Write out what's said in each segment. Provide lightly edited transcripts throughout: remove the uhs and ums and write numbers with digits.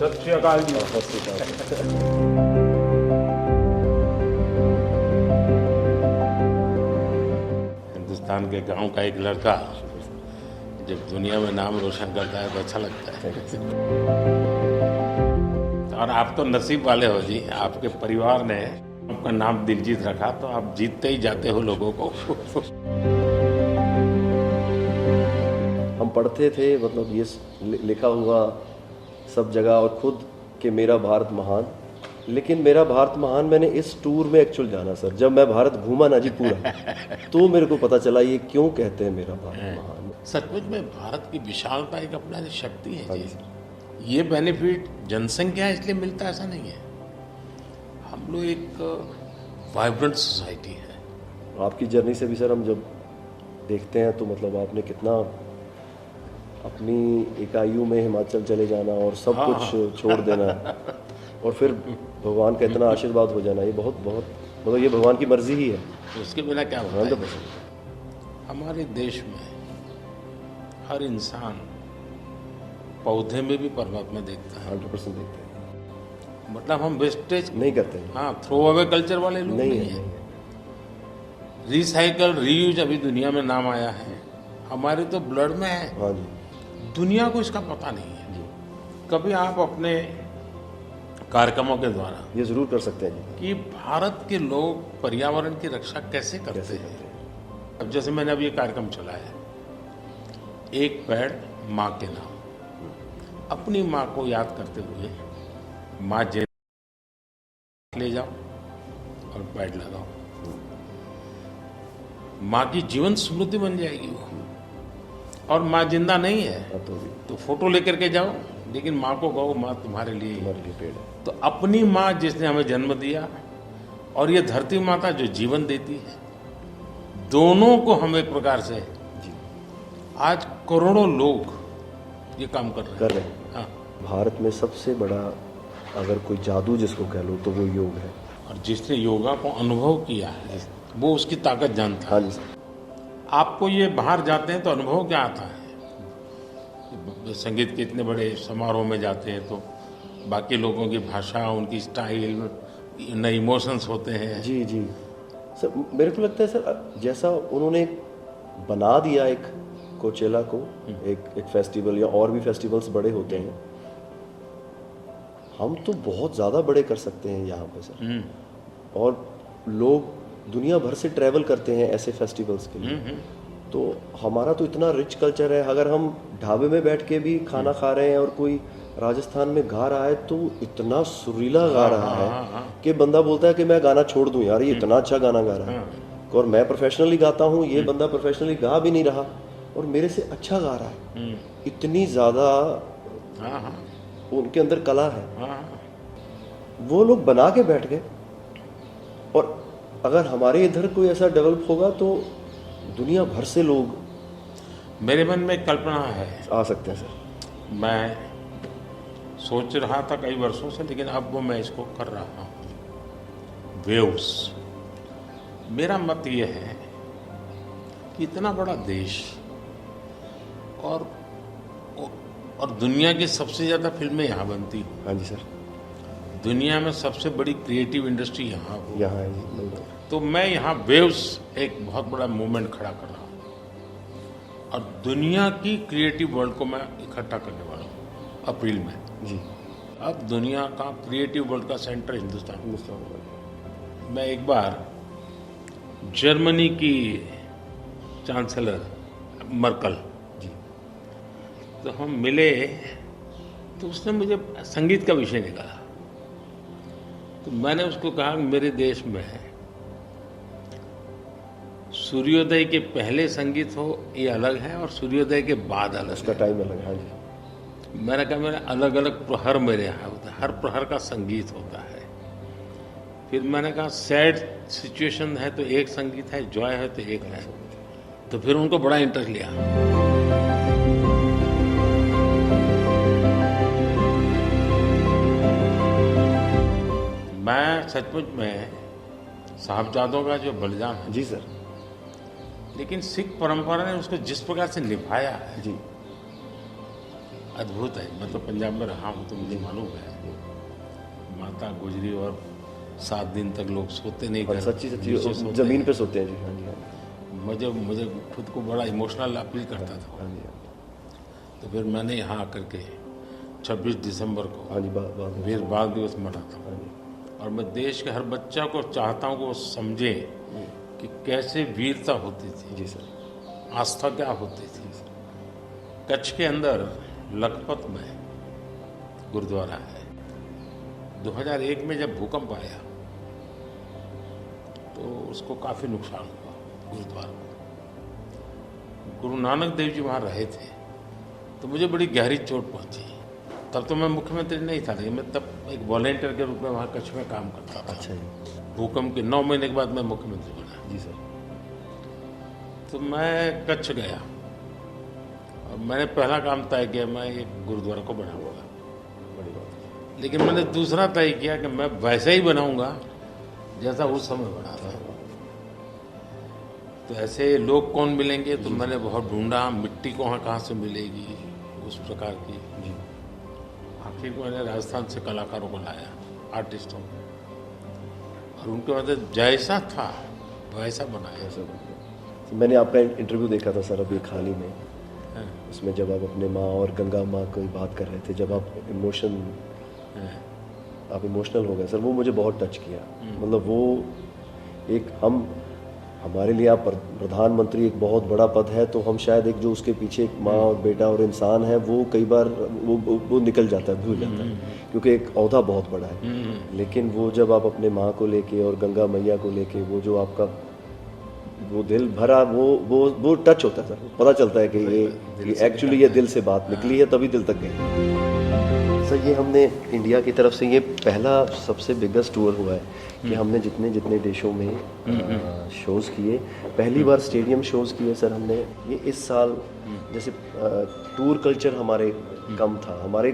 सत श्री अकाल जी। हिंदुस्तान के गांव का एक लड़का जब दुनिया में नाम रोशन करता है तो अच्छा लगता है। और आप तो नसीब वाले हो जी, आपके परिवार ने आपका नाम दिलजीत रखा तो आप जीतते ही जाते हो लोगों को। हम पढ़ते थे, मतलब ये लिखा हुआ सब जगह और खुद कि मेरा भारत महान, लेकिन मेरा भारत महान मैंने इस टूर में एक्चुअल जाना सर। जब मैं भारत घूमा ना जी पूरा, तो मेरे को पता चला ये क्यों कहते हैं मेरा भारत महान। सचमुच में भारत की विशालता एक अपना शक्ति है जी। ये बेनिफिट जनसंख्या इसलिए मिलता है ऐसा नहीं है, हम लोग एक वाइब्रेंट सोसाइटी है। आपकी जर्नी से भी सर हम जब देखते हैं तो मतलब आपने कितना अपनी इकाइयों में हिमाचल चले जाना और सब कुछ छोड़ देना और फिर भगवान का इतना आशीर्वाद हो जाना, ये बहुत बहुत मतलब ये भगवान की मर्जी ही है। उसके बिना क्या होता है। हमारे देश में हर इंसान पौधे में भी परमात्मा देखता है। 100% देखते हैं, मतलब हम वेस्टेज नहीं करते हैं। हाँ, थ्रो अवे कल्चर वाले लोग नहीं है। रिसाइकल रीयूज अभी दुनिया में नाम आया है, हमारे तो ब्लड में है। हाँ जी, दुनिया को इसका पता नहीं है जी। कभी आप अपने कार्यक्रमों के द्वारा ये जरूर कर सकते हैं कि भारत के लोग पर्यावरण की रक्षा कैसे करते हैं। अब जैसे मैंने अब ये कार्यक्रम चलाया, एक पेड़ माँ के नाम, अपनी माँ को याद करते हुए माँ जे ले जाओ और पेड़ लगाओ, माँ की जीवन स्मृति बन जाएगी वो। और माँ जिंदा नहीं है तो फोटो लेकर के जाओ, लेकिन माँ को कहो माँ तुम्हारे लिए पेड़ है। तो अपनी माँ जिसने हमें जन्म दिया और ये धरती माता जो जीवन देती है, दोनों को हम एक प्रकार से आज करोड़ों लोग ये काम कर रहे हैं। हाँ। भारत में सबसे बड़ा अगर कोई जादू जिसको कह लो तो वो योग है। और जिसने योगा को अनुभव किया है वो उसकी ताकत जानता है। हाँ जी। आपको ये बाहर जाते हैं तो अनुभव क्या आता है, संगीत के इतने बड़े समारोह में जाते हैं तो बाकी लोगों की भाषा, उनकी स्टाइल, नए इमोशंस होते हैं। जी जी सर, मेरे को लगता है सर जैसा उन्होंने बना दिया एक कोचेला को एक फेस्टिवल या और भी फेस्टिवल्स बड़े होते हैं, हम तो बहुत ज़्यादा बड़े कर सकते हैं यहाँ पे सर। और लोग दुनिया भर से ट्रैवल करते हैं ऐसे फेस्टिवल्स के लिए। तो हमारा तो इतना रिच कल्चर है, अगर हम ढाबे में बैठ के भी खाना खा रहे हैं और कोई राजस्थान में गा रहा है तो इतना सुरीला गा रहा है कि बंदा बोलता है कि मैं गाना छोड़ दूं यार, ये इतना अच्छा गाना गा रहा है। और मैं प्रोफेशनली गाता हूँ, ये बंदा प्रोफेशनली गा भी नहीं रहा और मेरे से अच्छा गा रहा है। इतनी ज़्यादा उनके अंदर कला है। वो लोग बना के बैठ गए, और अगर हमारे इधर कोई ऐसा डेवलप होगा तो दुनिया भर से लोग, मेरे मन में एक कल्पना है, आ सकते हैं सर। मैं सोच रहा था कई वर्षों से, लेकिन अब वो मैं इसको कर रहा हूँ। वेव्स, मेरा मत ये है कि इतना बड़ा देश और दुनिया की सबसे ज़्यादा फिल्में यहाँ बनती हैं। हाँ जी सर। दुनिया में सबसे बड़ी क्रिएटिव इंडस्ट्री यहाँ है जी। तो मैं यहाँ वेव्स एक बहुत बड़ा मूवमेंट खड़ा कर रहा हूँ और दुनिया की क्रिएटिव वर्ल्ड को मैं इकट्ठा करने वाला हूँ अप्रैल में जी। अब दुनिया का क्रिएटिव वर्ल्ड का सेंटर हिंदुस्तान। मैं एक बार जर्मनी की चांसलर मर्कल जी, तो हम मिले तो उसने मुझे संगीत का विषय निकाला। तो मैंने उसको कहा मेरे देश में सूर्योदय के पहले संगीत हो ये अलग है और सूर्योदय के बाद अलग, उसका टाइम अलग है। हाँ जी। मैंने कहा मेरे अलग अलग प्रहर मेरे यहाँ होता है, हर प्रहर का संगीत होता है। फिर मैंने कहा सैड सिचुएशन है तो एक संगीत है, जॉय है तो एक है। तो फिर उनको बड़ा इंटरेस्ट लिया। मैं सचमुच में साहबजादों का जो बलिदान है जी सर, लेकिन सिख परंपरा ने उसको जिस प्रकार से निभाया है जी, अद्भुत है। मैं तो पंजाब में रहा हूँ तो मुझे मालूम है, माता गुजरी और 7 दिन तक लोग सोते नहीं, और घर सच्ची नीचे सोते जमीन हैं। पे सोते हैं जी। हाँ जी, हाँ जी, मुझे खुद को बड़ा इमोशनल अपील करता था। हाँ जी, हाँ जी। तो फिर मैंने यहाँ आकर के 26 दिसंबर को हाँ जी, बाद वीर बाल दिवस मनाता हूँ। हाँ जी, और मैं देश के हर बच्चा को चाहता हूँ कि वो समझे कि कैसे वीरता होती थी, जी सर। आस्था क्या होती थी। कच्छ के अंदर लखपत में गुरुद्वारा है। 2001 में जब भूकंप आया तो उसको काफ़ी नुकसान हुआ गुरुद्वारा को। गुरु नानक देव जी वहाँ रहे थे तो मुझे बड़ी गहरी चोट पहुँची। तब तो मैं मुख्यमंत्री नहीं था, लेकिन मैं तब एक वॉलेंटियर के रूप में वहाँ कच्छ में काम करता था। अच्छा जी। भूकंप के 9 महीने के बाद मैं मुख्यमंत्री बना। जी सर। तो मैं कच्छ गया और मैंने पहला काम तय किया, मैं एक गुरुद्वारा को बनाऊंगा। बड़ी बात। लेकिन मैंने दूसरा तय किया कि मैं वैसे ही बनाऊंगा जैसा उस समय बना था। तो ऐसे लोग कौन मिलेंगे, तो मैंने बहुत ढूंढा मिट्टी कहाँ से मिलेगी उस प्रकार की। जी। आखिर को मैंने राजस्थान से कलाकारों को लाया, आर्टिस्टों को, और उनके बाद जैसा था वैसा बनाया। ऐसा तो मैंने आपका इंटरव्यू देखा था सर अभी हाल ही में, हाँ, उसमें जब आप अपने माँ और गंगा माँ की बात कर रहे थे, जब आप इमोशनल हो गए सर, वो मुझे बहुत टच किया। मतलब वो एक हमारे लिए आप प्रधानमंत्री एक बहुत बड़ा पद है, तो हम शायद एक जो उसके पीछे एक माँ और बेटा और इंसान है, वो कई बार वो निकल जाता है, भूल जाता है, क्योंकि एक ओहदा बहुत बड़ा है। लेकिन वो जब आप अपने माँ को लेके और गंगा मैया को लेके, वो जो आपका वो दिल भरा, वो टच होता है सर। पता चलता है कि ये एक्चुअली ये दिल से बात निकली है, तभी दिल तक गई। सर ये हमने इंडिया की तरफ से ये पहला सबसे बिगेस्ट टूर हुआ है कि हमने जितने देशों में शोज़ किए, पहली बार स्टेडियम शोज़ किए सर हमने। ये इस साल जैसे टूर कल्चर हमारे कम था हमारे।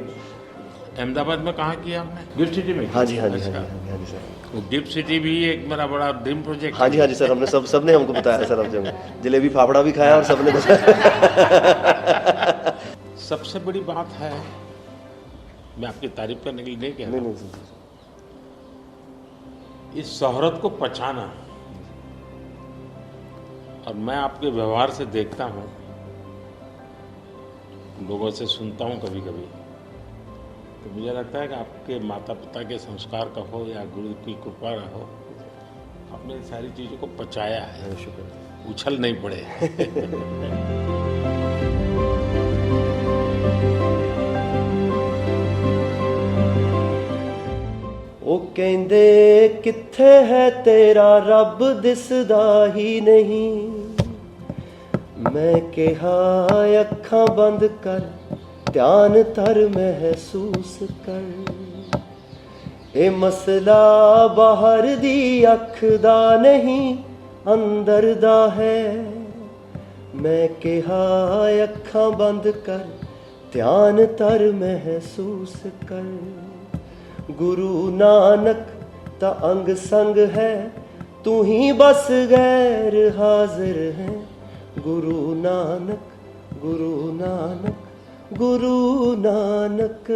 अहमदाबाद में कहाँ किया हमने? गिफ्ट सिटी में। हाँ जी, हाँ जी, अच्छा। हाँ जी, हाँ जी सर। वो गिफ्ट सिटी भी एक मेरा बड़ा ड्रीम प्रोजेक्ट। हाँ जी, हाँ जी सर, हमने सबने हमको बताया सर, हम जलेबी फाफड़ा भी खाया और सबने बताया। सबसे बड़ी बात है, मैं आपकी तारीफ करने के लिए नहीं कह रहा, नहीं सर। इस शोहरत को पहचाना। और मैं आपके व्यवहार से देखता हूँ, लोगों से सुनता हूँ कभी कभी, तो मुझे लगता है कि आपके माता पिता के संस्कार का हो या गुरु की कृपा का हो, आपने इन सारी चीज़ों को पचाया है, शुक्र। उछल नहीं पड़े। ਉਹ ਕਹਿੰਦੇ ਕਿੱਥੇ ਹੈ ਤੇਰਾ ਰੱਬ ਦਿਸਦਾ ਹੀ ਨਹੀਂ। ਮੈਂ ਕਿਹਾ ਅੱਖਾਂ ਬੰਦ ਕਰ, ਧਿਆਨ ਧਰ ਮਹਿਸੂਸ ਕਰ। ਇਹ ਮਸਲਾ ਬਾਹਰ ਦੀ ਅੱਖ ਦਾ ਨਹੀਂ, ਅੰਦਰ ਦਾ ਹੈ। ਮੈਂ ਕਿਹਾ ਅੱਖਾਂ ਬੰਦ ਕਰ, ਧਿਆਨ ਧਰ ਮਹਿਸੂਸ ਕਰ। गुरु नानक ता अंग संग है, तू ही बस गैर हाजिर है। गुरु नानक, गुरु नानक, गुरु नानक।